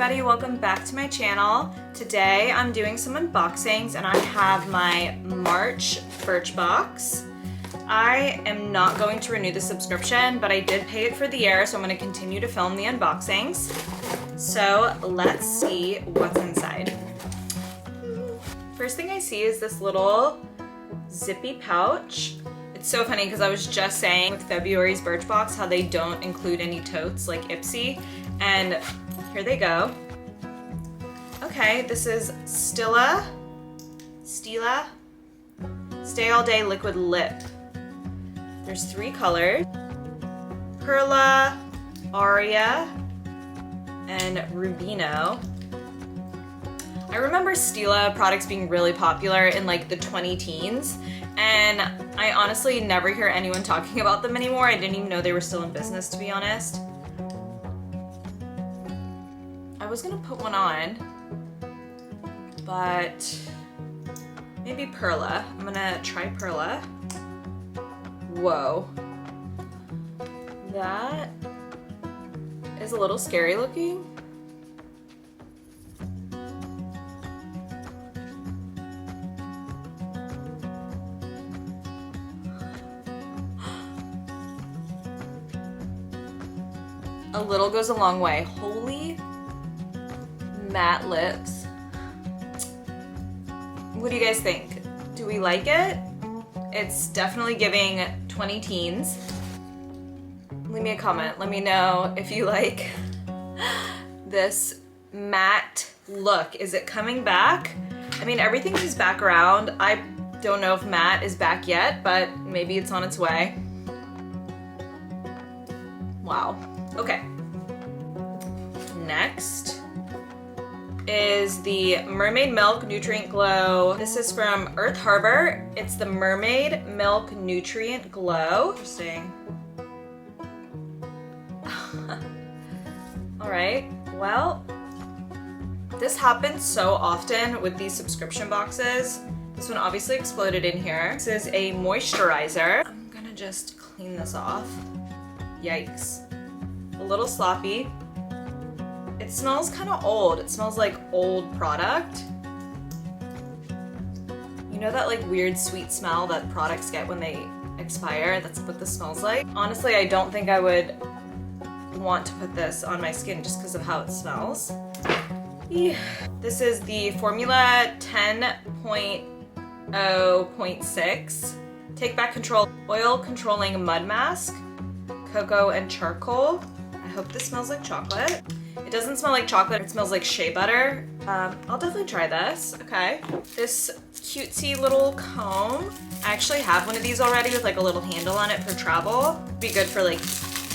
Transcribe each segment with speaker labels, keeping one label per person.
Speaker 1: everybody, welcome back to my channel. Today I'm doing some unboxings and I have my March Birchbox. I am not going to renew the subscription, but I did pay it for the year, so I'm going to continue to film the unboxings. So let's see what's inside. First thing I see is this little zippy pouch. It's so funny because I was just saying with February's Birchbox how they don't include any totes like Ipsy, and here they go. Okay, this is Stila Stay All Day Liquid Lip. There's 3 colors: Perla, Aria, and Rubino. I remember Stila products being really popular in like the 20-teens, and I honestly never hear anyone talking about them anymore. I didn't even know they were still in business, to be honest. I was gonna put one on, but maybe Perla. I'm gonna try Perla. Whoa. That is a little scary looking. A little goes a long way. Holy matte lips. What do you guys think? Do we like it? It's definitely giving 20 teens. Leave me a comment. Let me know if you like this matte look. Is it coming back? I mean, everything is back around. I don't know if matte is back yet, but maybe it's on its way. Wow. Okay. Next is the Mermaid Milk Nutrient Glow. This is from Earth Harbor. It's the Mermaid Milk Nutrient Glow. Interesting. All right, well, this happens so often with these subscription boxes. This one obviously exploded in here. This is a moisturizer. I'm gonna just clean this off. Yikes. A little sloppy. It smells kind of old. It smells like old product. You know that like weird sweet smell that products get when they expire? That's what this smells like. Honestly, I don't think I would want to put this on my skin just because of how it smells. Yeah. This is the Formula 10.0.6 Take Back Control Oil Controlling Mud Mask, Cocoa and Charcoal. I hope this smells like chocolate. It doesn't smell like chocolate, it smells like shea butter. I'll definitely try this. Okay. This cutesy little comb. I actually have one of these already with like a little handle on it for travel. It'd be good for like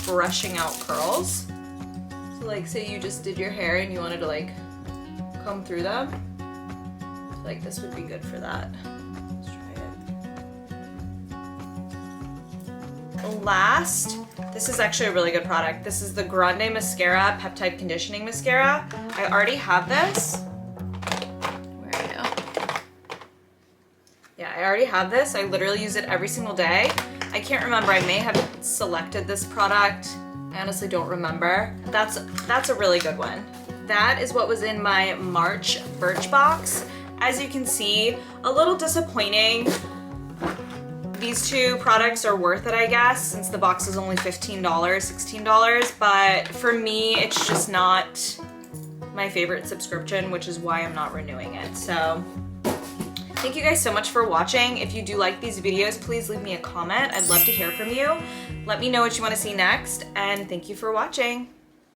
Speaker 1: brushing out curls. So like say you just did your hair and you wanted to like comb through them. So, like this would be good for that. Let's try it. Last, this is actually a really good product. This is the Grande Mascara Peptide Conditioning Mascara. I already have this. Where are you? Yeah, I already have this. I literally use it every single day. I can't remember. I may have selected this product. I honestly don't remember. That's a really good one. That is what was in my March Birchbox. As you can see, a little disappointing. These 2 products are worth it, I guess, since the box is only $15, $16, but for me, it's just not my favorite subscription, which is why I'm not renewing it. So thank you guys so much for watching. If you do like these videos, please leave me a comment. I'd love to hear from you. Let me know what you want to see next, and thank you for watching.